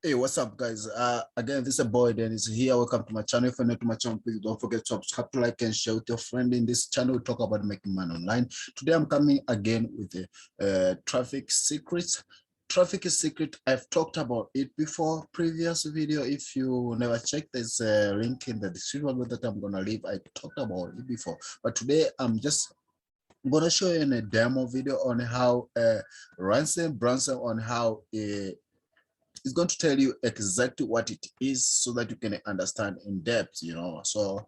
Hey, what's up, guys? Again, this is a boy Dennis here. Welcome to my channel. If you're new to my channel, please don't forget to subscribe, like, and share with your friend. In this channel, we talk about making money online. Today, I'm coming again with the traffic secrets. Traffic is secret. I've talked about it before. Previous video. If you never checked, there's a link in the description that I'm gonna leave. I talked about it before, but today I'm gonna show you in a demo video on how Ransom Branson on how it's going to tell you exactly what it is so that you can understand in depth. So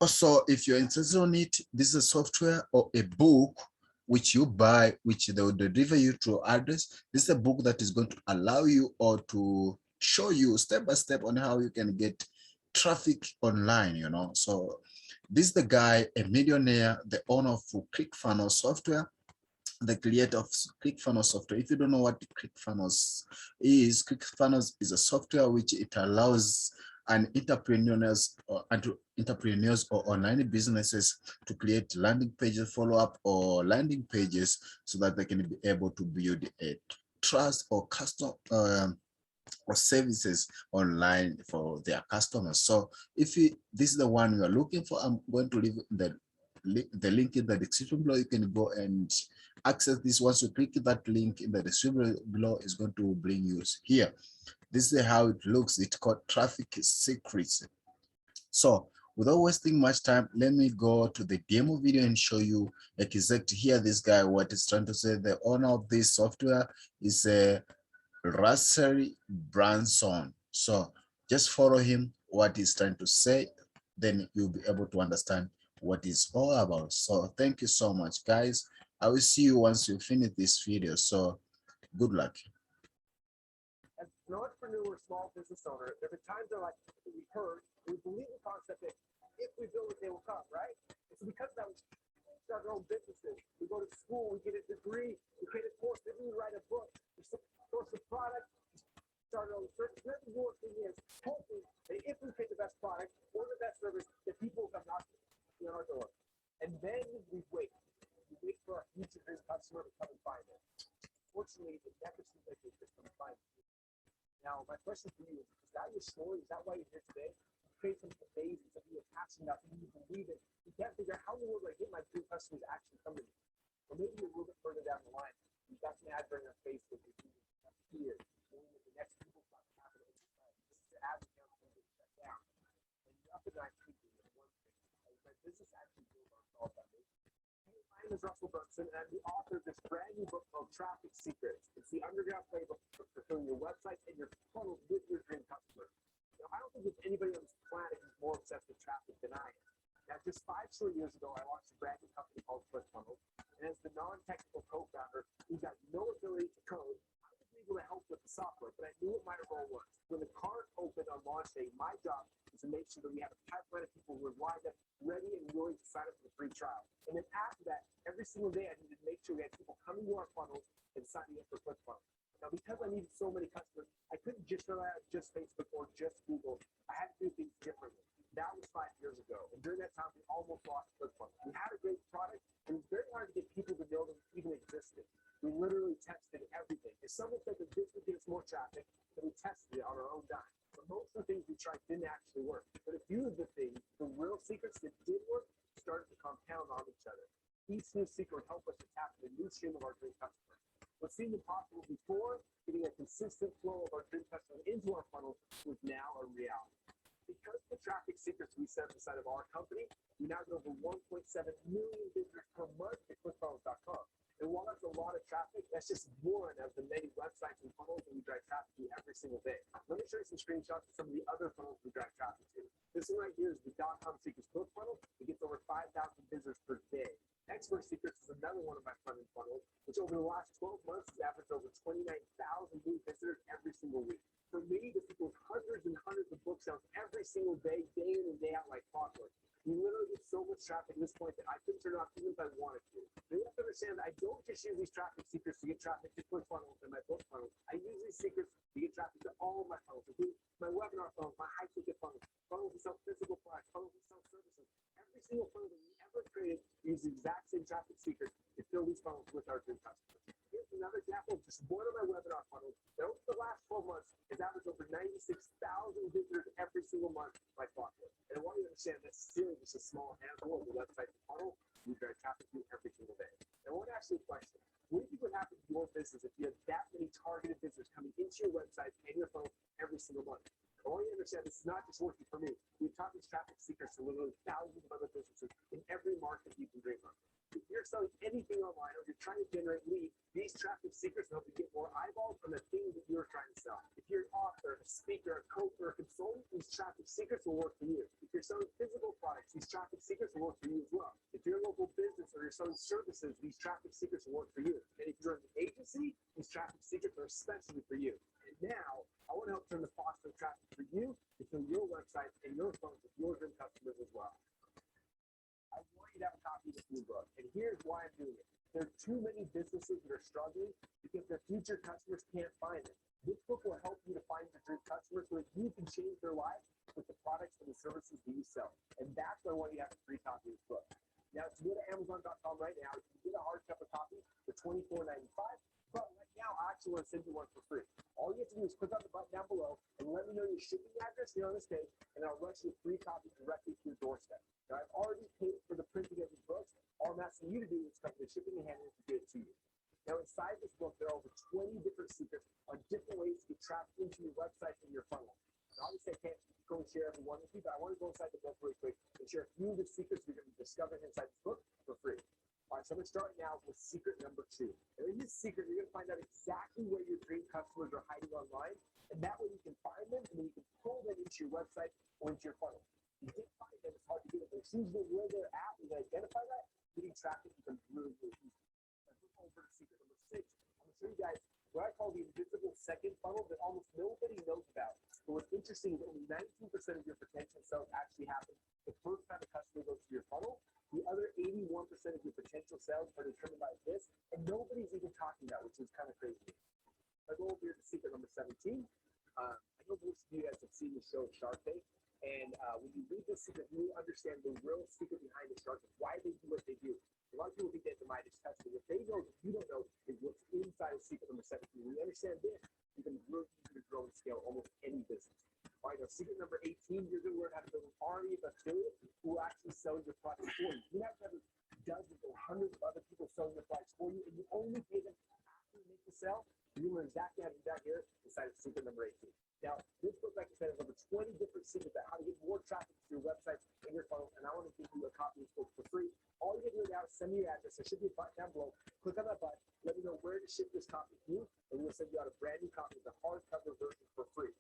also, if you're interested on it, this is a software or a book which you buy, which they will deliver you to address. This is a book that is going to allow you or to show you step by step on how you can get traffic online. So this is the guy, a millionaire, the owner of ClickFunnels software, the creator of ClickFunnels software. If you don't know what ClickFunnels is a software which it allows an entrepreneurs or online businesses to create landing pages, follow-up or landing pages so that they can be able to build a trust or custom or services online for their customers. So if this is the one you are looking for, I'm going to leave the link in the description below. You can go and access this. Once you click that link in the description below, is going to bring you here. This is how it looks. It's called Traffic Secrets. So without wasting much time, let me go to the demo video and show you exactly here this guy what is trying to say. The owner of this software is a Russell Branson. So just follow him, what he's trying to say, then you'll be able to understand what it's all about. So thank you so much, guys. I will see you once you finish this video. So good luck. As an entrepreneur, small business owner, there have been times in our life that we heard, we believe the concept that if we build it, they will come, right? And so because of that, we start our own businesses. We go to school, we get a degree, we create a course, maybe we write a book, we source a product, we start our own service. Whatever your thing is, hoping that if we create the best product or the best service, that people will come knocking on our door. And then we wait. We wait for our future dream customer to come and find us. Fortunately, it never seems like they just come and find us. Now, my question for you is that your story? Is that why you're here today? You create something amazing, something you're passionate about, something you believe in. You can't figure out how in the world do I get my dream customers to actually come to me. Or maybe you're a little bit further down the line. You've got some advert on Facebook, you're doing here, knowing that the next people start to happen overnight. This is your ad account going to get shut down. And you're up at night thinking of one thing. Is my business actually built on all that? My name is Russell Brunson, and I'm the author of this brand new book called Traffic Secrets. It's the underground playbook for filling your website and your funnels with your dream customer. Now, I don't think there's anybody on this planet who's more obsessed with traffic than I am. Now, just 5 short years ago, I launched a brand new company called ClickFunnels, and as the non-technical co-founder who got no ability to code, I was able to help with the software, but I knew what my role was. When the card opened on launch day, my job was to make sure that we had a pipeline of people who were lined up, ready and willing to sign up for the free trial. And then after that, every single day, I needed to make sure we had people coming to our funnels and signing up for ClickFunnels. Now, because I needed so many customers, I couldn't just rely on just Facebook or just Google. I had to do things differently. That was 5 years ago. And during that time, we almost lost ClickFunnels. We had a great product, and it was very hard to get people to know that it even existed. We literally tested everything. If someone said that this would get us more traffic, then we tested it on our own dime. But most of the things we tried didn't actually work. But a few of the things, the real secrets that did work, started to compound on each other. Each new secret would help us to tap the new stream of our dream customer. What seemed impossible before, getting a consistent flow of our dream customer into our funnels, was now a reality. Because of the traffic secrets we set inside of our company, we now get over 1.7 million visitors per month to ClickFunnels.com. And while that's a lot of traffic, that's just one of the many websites and funnels that we drive traffic to every single day. Let me show you some screenshots of some of the other funnels we drive traffic to. This one right here is the .com Secrets Book funnel. It gets over 5,000 visitors per day. Expert Secrets is another one of my funding funnels, which over the last 12 months has averaged over 29,000 new visitors every single week. For me, this equals hundreds and hundreds of book sales every single day, day in and day out like clockwork. We literally get so much traffic at this point that I couldn't turn it off even if I wanted to. But you have to understand that I don't just use these traffic secrets to get traffic to ClickFunnels and my book funnels. I use these secrets to get traffic to all of my funnels, including my webinar funnels, my high-ticket funnels, funnels that sell physical products, funnels that sell services. Every single funnel that we ever created uses the exact same traffic secret to fill these funnels with our dream customers. Here's another another example of just one of my webinar funnels that over the last 12 months has averaged over 96,000 visitors every single month by clockwork. And I want you to understand that's still just a small handful of the website funnel you drive traffic to every single day. And I want to ask you a question. What do you think would happen to your business if you had that many targeted visitors coming into your website and your funnel every single month? I want you to understand this is not just working for me. We've taught these traffic secrets to literally thousands of other businesses in every market you can dream of. If you're selling anything online or you're trying to generate leads, these traffic secrets help you get more eyeballs on the thing that you're trying to sell. If you're an author, a speaker, a coach, or a consultant, these traffic secrets will work for you. If you're selling physical products, these traffic secrets will work for you as well. If you're a local business or you're selling services, these traffic secrets will work for you. And if you're an agency, these traffic secrets are especially for you. And now, I want to help turn the faucet of traffic for you into your website and your funnels with your dream customers as well. I want you to have a copy of this new book, and here's why I'm doing it. There are too many businesses that are struggling because their future customers can't find them. This book will help you to find your dream customers so that you can change their lives with the products and the services that you sell. And that's why I want you to have a free copy of this book. Now, to go to Amazon.com right now, you can get a hardcover copy for $24.95. But right now, I actually want to send you one for free. All you have to do is click on the button down below and let me know your shipping address here on this page, and I'll rush you a free copy directly to your doorstep. Now, I've already paid for the printing of these books. All I'm asking you to do is come to the shipping and handling to get it to you. Now, inside this book, there are over 20 different secrets on different ways to get traffic into your website and your funnel. Now, obviously, I can't go and share every one with you, but I want to go inside the book really quick and share a few of the secrets you're going to be discovering inside this book for free. All right, so I'm going to start now with secret number 2. And in this secret, you're going to find out exactly where your dream customers are hiding online, and that way you can find them, and then you can pull them into your website or into your funnel. If you can't find them, it's hard to get them. But as soon as you know where they're at, you can identify that, getting traffic becomes really, really easy. Let's move over to secret number 6. I'm going to show you guys what I call the invisible second funnel that almost nobody knows about. But what's interesting is only 19% of your potential sales actually happen the first time a customer goes to your funnel. The other 81% of your potential sales are determined by this, and nobody's even talking about it, which is kind of crazy. I go over here to secret number 17. I know most of you guys have seen the show Shark Tank, and when you read this secret, you understand the real secret behind the Shark Tank, why they do what they do. A lot of people think they have the Midas touch, but what they know that you don't know is what's inside of secret number 17. When you understand this, you can really easy to grow and scale almost any business. All right, now secret number 18, you're going to learn how to build an army of affiliates who will actually sell your product for you. You have to have dozens or hundreds of other people selling your products for you, and you only pay them after you make the sale. You learn exactly how to do that here inside of secret number 18. Now, this book, like I said, has over 20 different secrets about how to get more traffic to your websites and your funnels, and I want to give you a copy of this book for free. All you have to do now is send me your address. There should be a button down below. Click on that button. Let me know where to ship this copy to you, and we'll send you out a brand new copy of the hardcover version for free.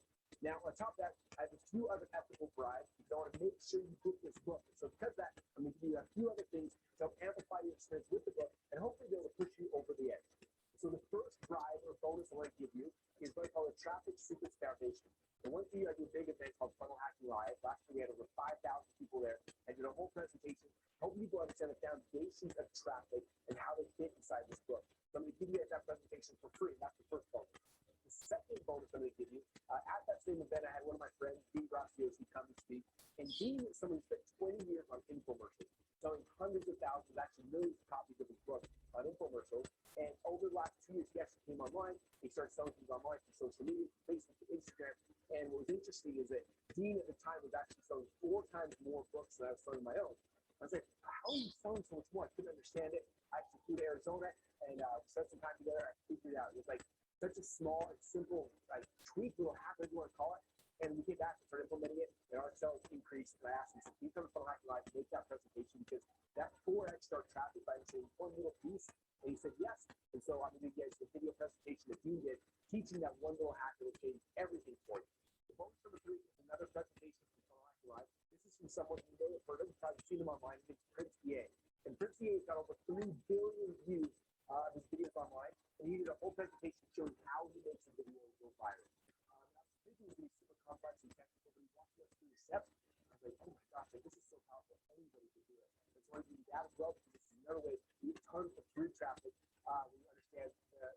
Now, on top of that, I have a few other ethical bribes because I want to make sure you get this book. So because of that, I'm going to give you a few other things to help amplify your experience with the book and hopefully be able to push you over the edge. So the first bribe or bonus I want to give you is what I call a Traffic Secrets Foundation. And once a year, I do a big event called Funnel Hacking Live. Last year, we had over 5,000 people there. I did a whole presentation helping people understand the foundations of traffic and how they fit inside this book. So I'm going to give you that presentation for free. That's the first bonus. The second bonus I'm going to give you, at that same event, I had one of my friends, Dean Graciosi, come and speak. And Dean is someone who spent 20 years on infomercials, selling hundreds of thousands, actually millions of copies of his book on infomercials. And over the last 2 years, he actually came online. He started selling things online through social media, Facebook, Instagram. And what was interesting is that Dean at the time was actually selling 4 times more books than I was selling my own. I was like, how are you selling so much more? I couldn't understand it. I actually flew to Arizona and we spent some time together. I figured it out. It was like such a small and simple tweak, little hack, whatever you want to call it. And we came back and started implementing it, and our sales increased. And I asked him, can you come to Funnel Hacking Live and make that presentation? Because that 4x start traffic by saying one little piece. And he said yes. And so I'm going to give you guys the video presentation that Dean did, teaching that one little hack that will change everything for you. The bonus number 3 is another presentation from Funnel Hacking Live. This is from someone you may have heard of. You've probably seen him online. His name's Prince EA. And Prince EA has got over 3 billion views of his videos online. And he did a whole presentation showing how he makes a video go viral. I was thinking it was going to be super complex and technical, but he walked us through the steps. I was like, oh my gosh, this is so powerful. Anybody can do it. And so I want to give you that as well, because this is another way to get tons of free traffic when you understand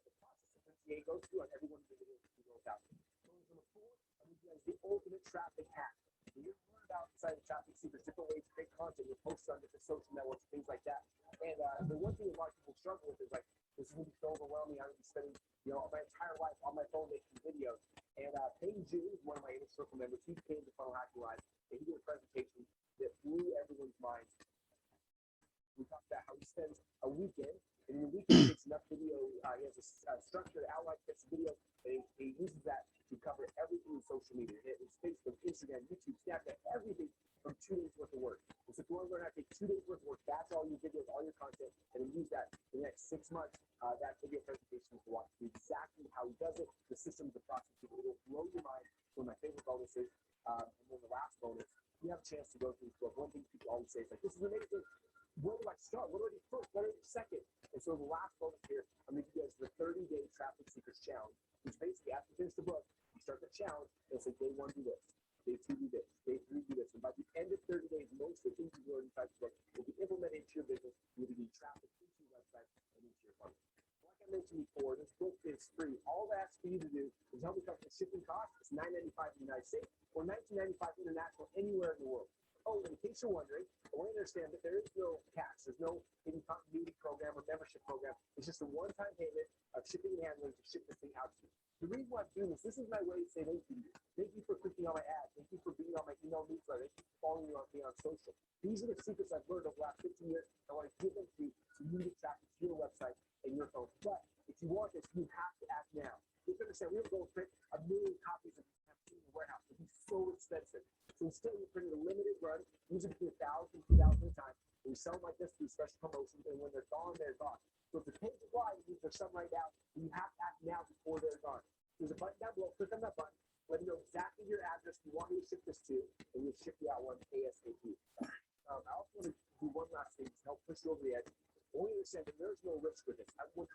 the process that Prince EA goes through on every one of the videos that he rolls out. Bonus number 4, I'm going to give you guys the ultimate traffic hack. So you're going to learn about inside of Traffic Secrets, different ways to create content, your posts on different social networks, things like that. And the one thing a lot of people struggle with is like, this is going to be so overwhelming. I'm going to be spending, my entire life on my phone making videos. And Payne June is one of my inner circle members. He came to Funnel Hacking Live, and he did a presentation that blew everyone's minds. We talked about how he spends a weekend, and in the weekend he takes enough video. He has a structure that outlines this video, and he uses that to cover everything in social media. It's Facebook, Instagram, YouTube, Snapchat, everything from 2 days worth of work. And so if you want to learn how to take 2 days worth of work, that's all your videos, all your content, and then use that for the next 6 months. That video presentation to watch exactly how he does it, the systems, the process. It will blow your mind. One of my favorite bonuses. And then the last bonus, you have a chance to go through this book. One thing people always say is like, this is amazing. Where do I start? What do I do first? What do I do second? And so the last bonus here, I'm going to give you guys the 30-day Traffic Secrets Challenge, which basically after you finish the book, you start the challenge, and say day 1 do this, day 2 do this, day 3 do this. And by the end of 30 days, most of the things you learn inside the book will be implemented into your business. You'll be getting traffic into your website and into your funnel. Like I mentioned before, this book is free. All that asks for you to do is help me cover the shipping costs. It's $9.95 in the United States or $19.95 international anywhere in the world. Oh, and in case you're wondering, I want to understand that there is no catch. There's no hidden continuity program or membership program. It's just a one-time payment of shipping and handling to ship this thing out to you. The reason why I'm doing this is my way to say thank you. Thank you for clicking on my ad. Thank you for being on my email newsletter. Thank you for following me on social. These are the secrets I've learned over the last 15 years. I want to give them to you so you get traffic to your website and your phone. But if you want this, you have to act now. You have to understand, we were going to print 1 million copies of this in the warehouse. It would be so expensive. So instead, we printed a limited run, usually between 1,000 and 2,000 at a time. And we sell them like this through special promotions, and when they're gone, they're gone. So if the page is live, it means there's some right now. You have to act now before they're gone. There's a button down below. Click on that button. Let me know exactly your address you want me to ship this to, and we'll ship you out one ASAP. I also want to do one last thing to help push you over the edge. Only understand that there's no risk with this. I'm 100%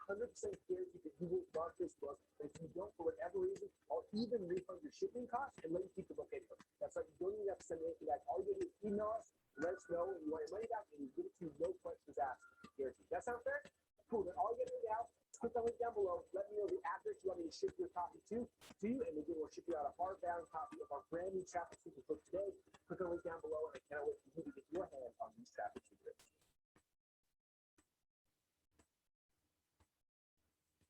guarantee that you will love this book. And if you don't, for whatever reason, I'll even refund your shipping costs and let you keep the book anyway. That's like you don't even have to send anything back. All you do is email us, let us know, and you want your money back, and we give it to you, no questions asked. Guaranteed. That sound fair? Cool. Then all you got to do now, click the link down below. Let me know the address you want me to ship your copy to you, and then we'll ship you out a hardbound copy of our brand new Traffic Secrets book today. Click the link down below, and I cannot wait for you to get your hands on these Traffic Secrets.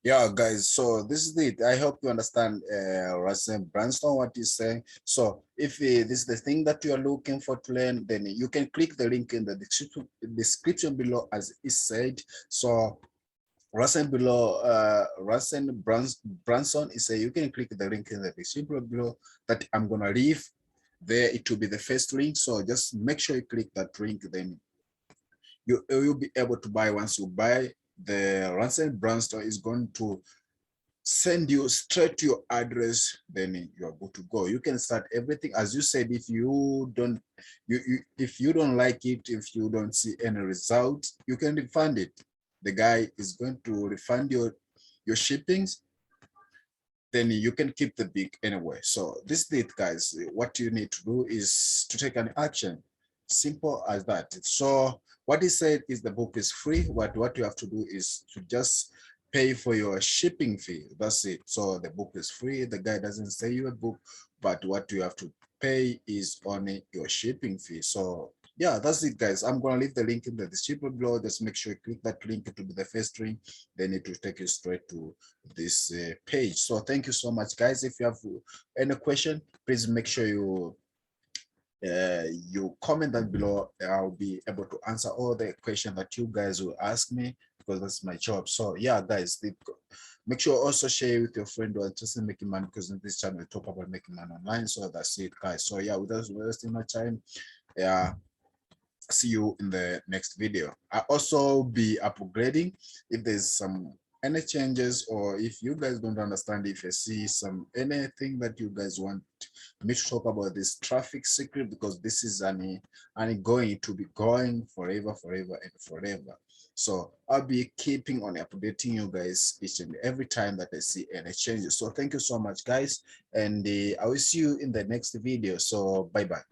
Yeah, guys, so this is it. I hope you understand Russell Brunson, what he's saying. So if this is the thing that you are looking for to learn, then you can click the link in the description below, as he said. So Russell Brunson is you can click the link in the description below that I'm gonna leave there. It will be the first link. So just make sure you click that link, then you'll be able to buy. Once you buy, the Russell Brunson is going to send you straight to your address, then you are good to go. You can start everything. As you said, if you don't like it, if you don't see any result, you can refund it. The guy is going to refund your shippings, then you can keep the big anyway. So this is it, guys. What you need to do is to take an action. Simple as that. So what he said is the book is free. What you have to do is to just pay for your shipping fee. That's it. So the book is free. The guy doesn't say you a book, but what you have to pay is only your shipping fee. So yeah, that's it, guys. I'm gonna leave the link in the description below. Just make sure you click that link to be the first link, then it will take you straight to this page. So thank you so much, guys. If you have any question, please make sure you comment down below. I'll be able to answer all the questions that you guys will ask me, because that's my job. So yeah, guys, make sure also share with your friend who are interested in making money, because in this channel we talk about making money online. So that's it, guys. So yeah, without wasting my time, yeah, see you in the next video. I also be upgrading if there's any changes, or if you guys don't understand, if you see anything that you guys want me to talk about this Traffic Secret, because this is going to be going forever and forever. So I'll be keeping on updating you guys each and every time that I see any changes. So thank you so much, guys, and I will see you in the next video. So bye bye.